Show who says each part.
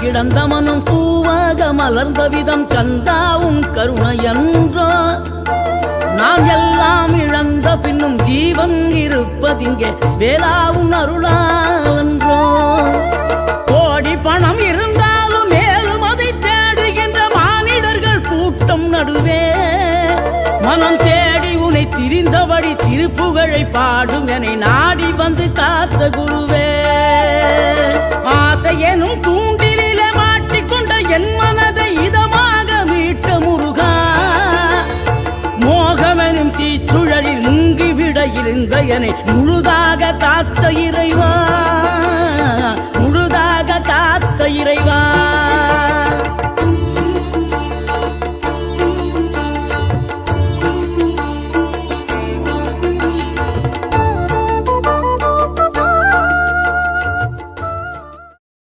Speaker 1: கிடந்த மனம் பூவாக மலர்ந்த விதம் கந்தாவும் கருணையன்றோ நாம் எல்லாம் இழந்த பின்னும் ஜீவன் இருப்பதிங்கே வேளாவும் அருளாவென்றோ கோடி பணம் இருந்தாலும் மேலும் அதை தேடுகின்ற மானிடர்கள் கூட்டம் நடுவே மனம் தேடி உனை திரிந்தபடி திருப்புகழை பாடும் என நாடி வந்து காத்த குருவே ஆசை எனும் தூண்டிலே மாட்டிக்கொண்ட என் மனதை இதமாக மீட்ட முருகா மோகமெனும் தீச்சுழலில் முங்கிவிட இருந்த என முழுதாக காத்த இறைவா முழுதாக காத்த இறைவா